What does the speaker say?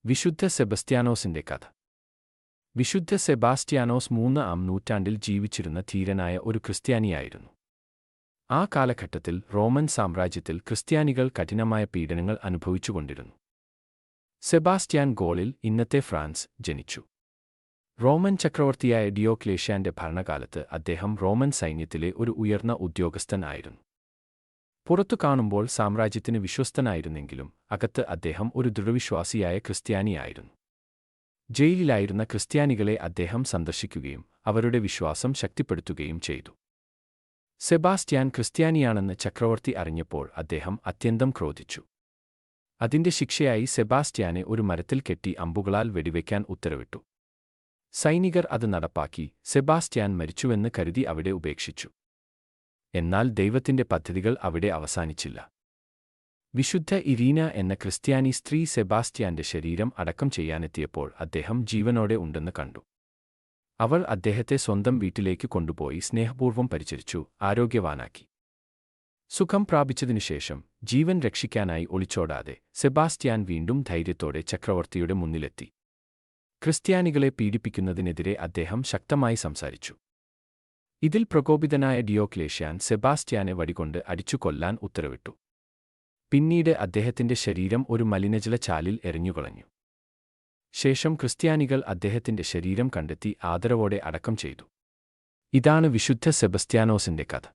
വിശുദ്ധ സെബസ്ത്യാനോസിന്റെ കഥ. വിശുദ്ധ സെബാസ്റ്റ്യാനോസ് 3-ാം നൂറ്റാണ്ടിൽ ജീവിച്ചിരുന്ന ധീരനായ ഒരു ക്രിസ്ത്യാനിയായിരുന്നു. ആ കാലഘട്ടത്തിൽ റോമൻ സാമ്രാജ്യത്തിൽ ക്രിസ്ത്യാനികൾ കഠിനമായ പീഡനങ്ങൾ അനുഭവിച്ചുകൊണ്ടിരുന്നു. സെബാസ്റ്റ്യാൻ ഗോളിൽ, ഇന്നത്തെ ഫ്രാൻസ്, ജനിച്ചു. റോമൻ ചക്രവർത്തിയായ ഡിയോക്ലേഷ്യാന്റെ ഭരണകാലത്ത് അദ്ദേഹം റോമൻ സൈന്യത്തിലെ ഒരു ഉയർന്ന ഉദ്യോഗസ്ഥൻ ആയിരുന്നു. പുറത്തു കാണുമ്പോൾ സാമ്രാജ്യത്തിന് വിശ്വസ്തനായിരുന്നെങ്കിലും അകത്ത് അദ്ദേഹം ഒരു ദൃഢവിശ്വാസിയായ ക്രിസ്ത്യാനിയായിരുന്നു. ജയിലിലായിരുന്ന ക്രിസ്ത്യാനികളെ അദ്ദേഹം സന്ദർശിക്കുകയും അവരുടെ വിശ്വാസം ശക്തിപ്പെടുത്തുകയും ചെയ്തു. സെബാസ്റ്റ്യാൻ ക്രിസ്ത്യാനിയാണെന്ന് ചക്രവർത്തി അറിഞ്ഞപ്പോൾ അദ്ദേഹം അത്യന്തം ക്രോധിച്ചു. അതിന്റെ ശിക്ഷയായി സെബാസ്റ്റ്യാനെ ഒരു മരത്തിൽ കെട്ടി അമ്പുകളാൽ വെടിവെക്കാൻ ഉത്തരവിട്ടു. സൈനികർ അത് നടപ്പാക്കി. സെബാസ്റ്റ്യാൻ മരിച്ചുവെന്ന് കരുതി അവിടെ ഉപേക്ഷിച്ചു. എന്നാൽ ദൈവത്തിന്റെ പദ്ധതികൾ അവിടെ അവസാനിച്ചില്ല. വിശുദ്ധ ഇരീന എന്ന ക്രിസ്ത്യാനി സ്ത്രീ സെബാസ്റ്റ്യാന്റെ ശരീരം അടക്കം ചെയ്യാനെത്തിയപ്പോൾ അദ്ദേഹം ജീവനോടെ ഉണ്ടെന്ന് കണ്ടു. അവൾ അദ്ദേഹത്തെ സ്വന്തം വീട്ടിലേക്ക് കൊണ്ടുപോയി സ്നേഹപൂർവ്വം പരിചരിച്ചു, ആരോഗ്യവാനാക്കി. സുഖം പ്രാപിച്ചതിനുശേഷം ജീവൻ രക്ഷിക്കാനായി ഒളിച്ചോടാതെ സെബാസ്റ്റ്യാൻ വീണ്ടും ധൈര്യത്തോടെ ചക്രവർത്തിയുടെ മുന്നിലെത്തി. ക്രിസ്ത്യാനികളെ പീഡിപ്പിക്കുന്നതിനെതിരെ അദ്ദേഹം ശക്തമായി സംസാരിച്ചു. ഇതിൽ പ്രകോപിതനായ ഡിയോക്ലേഷ്യാൻ സെബാസ്റ്റ്യാനെ വടികൊണ്ട് അടിച്ചു കൊല്ലാൻ ഉത്തരവിട്ടു. പിന്നീട് അദ്ദേഹത്തിന്റെ ശരീരം ഒരു മലിനജല ചാലിൽ എറിഞ്ഞുകളഞ്ഞു. ശേഷം ക്രിസ്ത്യാനികൾ അദ്ദേഹത്തിന്റെ ശരീരം കണ്ടെത്തി ആദരവോടെ അടക്കം ചെയ്തു. ഇതാണ് വിശുദ്ധ സെബസ്ത്യാനോസിന്റെ കഥ.